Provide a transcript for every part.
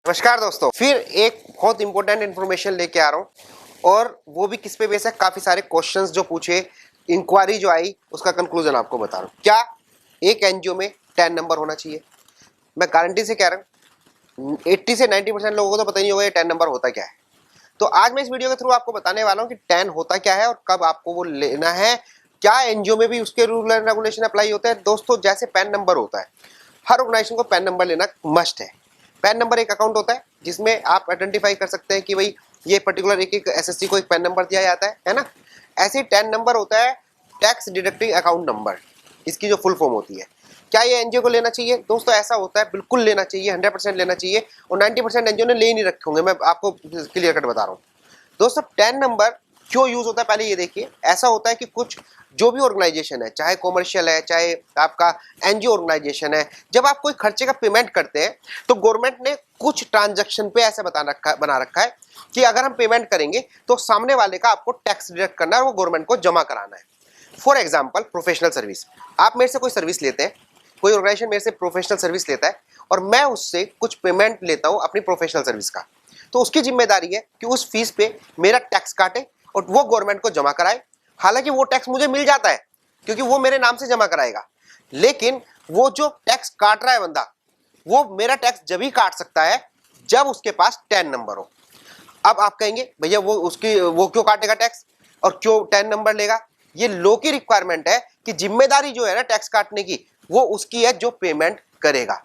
नमस्कार दोस्तों, फिर एक बहुत इंपॉर्टेंट इन्फॉर्मेशन लेके आ रहा हूँ और वो भी किस पे बेस है। काफी सारे क्वेश्चंस जो पूछे, इंक्वायरी जो आई, उसका कंक्लूजन आपको बता रहा हूँ। क्या एक एनजीओ में 10 नंबर होना चाहिए? मैं गारंटी से कह रहा हूँ 80 से 90% लोगों को तो पता ही नहीं होगा ये 10 नंबर होता क्या है। तो आज मैं इस वीडियो के थ्रू आपको बताने वाला हूँ कि 10 होता क्या है और कब आपको वो लेना है। क्या एनजीओ में भी उसके रूल एंड रेगुलेशन अप्लाई होते हैं? दोस्तों, जैसे पैन नंबर होता है, हर ऑर्गेनाइजेशन को पैन नंबर लेना मस्ट है। पैन नंबर एक अकाउंट होता है जिसमें आप आइडेंटिफाई कर सकते हैं कि भाई ये पर्टिकुलर एक एसएससी को एक पैन नंबर दिया जाता है ना। ऐसे 10 नंबर होता है टैक्स डिडक्टिंग अकाउंट नंबर, इसकी जो फुल फॉर्म होती है। क्या ये एनजीओ को लेना चाहिए? दोस्तों, ऐसा होता है, बिल्कुल लेना चाहिए, 100% लेना चाहिए। और 90% एनजीओ ने ले नहीं रखे होंगे, मैं आपको क्लियर कट बता रहा हूँ। दोस्तों, 10 नंबर क्यों यूज होता है पहले ये देखिए। ऐसा होता है कि कुछ जो भी ऑर्गेनाइजेशन है, चाहे कॉमर्शियल है, चाहे आपका एनजीओ ऑर्गेनाइजेशन है, जब आप कोई खर्चे का पेमेंट करते हैं तो गवर्नमेंट ने कुछ ट्रांजैक्शन पे ऐसा बना रखा है कि अगर हम पेमेंट करेंगे तो सामने वाले का आपको टैक्स डिडक्ट करना है और वो गवर्नमेंट को जमा कराना है। For example, professional service. आप मेरे से कोई सर्विस लेते हैं, कोई ऑर्गेनाइजेशन मेरे से प्रोफेशनल सर्विस लेता है और मैं उससे कुछ पेमेंट लेता हूं अपनी प्रोफेशनल सर्विस का, तो उसकी जिम्मेदारी है कि उस फीस पे मेरा टैक्स काटे और वो गवर्नमेंट को जमा कराए। हालांकि वो टैक्स मुझे मिल जाता है क्योंकि वो मेरे नाम से जमा कराएगा, लेकिन वो जो टैक्स काट रहा है बंदा, वो मेरा टैक्स जब ही काट सकता है जब उसके पास 10 नंबर हो। अब आप कहेंगे भैया वो क्यों काटेगा टैक्स और क्यों 10 नंबर लेगा? ये लॉ की रिक्वायरमेंट है कि जिम्मेदारी जो है ना टैक्स काटने की, वो उसकी है जो पेमेंट करेगा।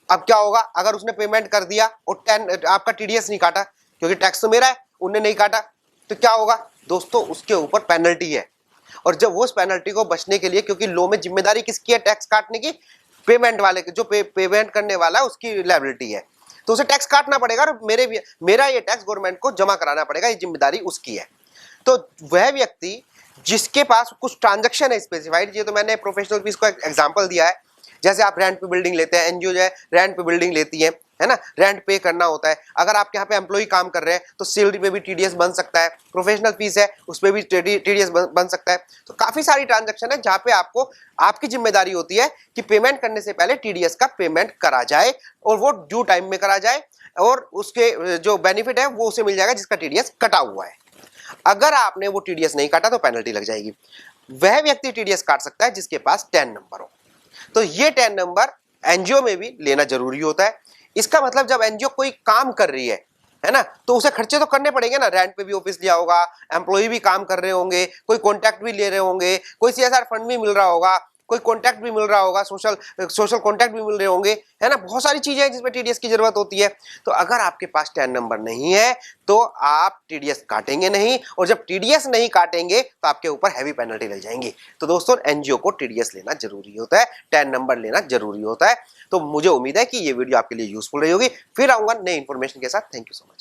अब क्या होगा अगर उसने पेमेंट कर दिया और 10 आपका टीडीएस नहीं काटा, क्योंकि टैक्स तो मेरा है, उनने नहीं काटा, तो क्या होगा दोस्तों? उसके ऊपर पेनल्टी है। और जब वो उस पेनल्टी को बचने के लिए, क्योंकि लॉ में जिम्मेदारी किसकी है टैक्स काटने की? पेमेंट वाले की, जो पेमेंट करने वाला है उसकी लायबिलिटी है, तो उसे टैक्स काटना पड़ेगा और मेरा ये टैक्स गवर्नमेंट को जमा कराना पड़ेगा, ये जिम्मेदारी उसकी है। तो वह व्यक्ति जिसके पास कुछ ट्रांजैक्शन है स्पेसिफाइड, ये तो मैंने प्रोफेशनल फीस को एग्जांपल दिया है। जैसे आप रेंट पे बिल्डिंग लेते हैं, एनजीओ जो है रेंट पे बिल्डिंग लेती है ना, रेंट पे करना होता है। अगर आपके यहाँ पे एम्प्लॉय काम कर रहे हैं तो सैलरी पे भी टीडीएस बन सकता है, प्रोफेशनल फीस है उस पर भी टीडीएस बन सकता है। तो काफी सारी ट्रांजैक्शन है जहाँ पे आपको आपकी जिम्मेदारी होती है कि पेमेंट करने से पहले टीडीएस का पेमेंट करा जाए और वो ड्यू टाइम में करा जाए और उसके जो बेनिफिट है वो उसे मिल जाएगा जिसका टीडीएस कटा हुआ है। अगर आपने वो टीडीएस नहीं काटा तो पेनल्टी लग जाएगी। वह व्यक्ति टीडीएस काट सकता है जिसके पास 10 नंबर हो। तो ये 10 नंबर एनजीओ में भी लेना जरूरी होता है। इसका मतलब जब एनजीओ कोई काम कर रही है ना, तो उसे खर्चे तो करने पड़ेंगे ना। रेंट पे भी ऑफिस लिया होगा, एम्प्लॉय भी काम कर रहे होंगे, कोई कॉन्ट्रैक्ट भी ले रहे होंगे, कोई सीएसआर फंड भी मिल रहा होगा, कोई कॉन्ट्रैक्ट भी मिल रहा होगा, सोशल कॉन्ट्रैक्ट भी मिल रहे होंगे, है ना। बहुत सारी चीजें हैं जिसमें टीडीएस की जरूरत होती है। तो अगर आपके पास 10 नंबर नहीं है तो आप टीडीएस काटेंगे नहीं, और जब टीडीएस नहीं काटेंगे तो आपके ऊपर हैवी पेनल्टी लग जाएंगी। तो दोस्तों, एनजीओ को टीडीएस लेना जरूरी होता है, 10 नंबर लेना जरूरी होता है। तो मुझे उम्मीद है कि ये वीडियो आपके लिए यूजफुल रही होगी। फिर आऊंगा नई इंफॉर्मेशन के साथ। Thank you so much.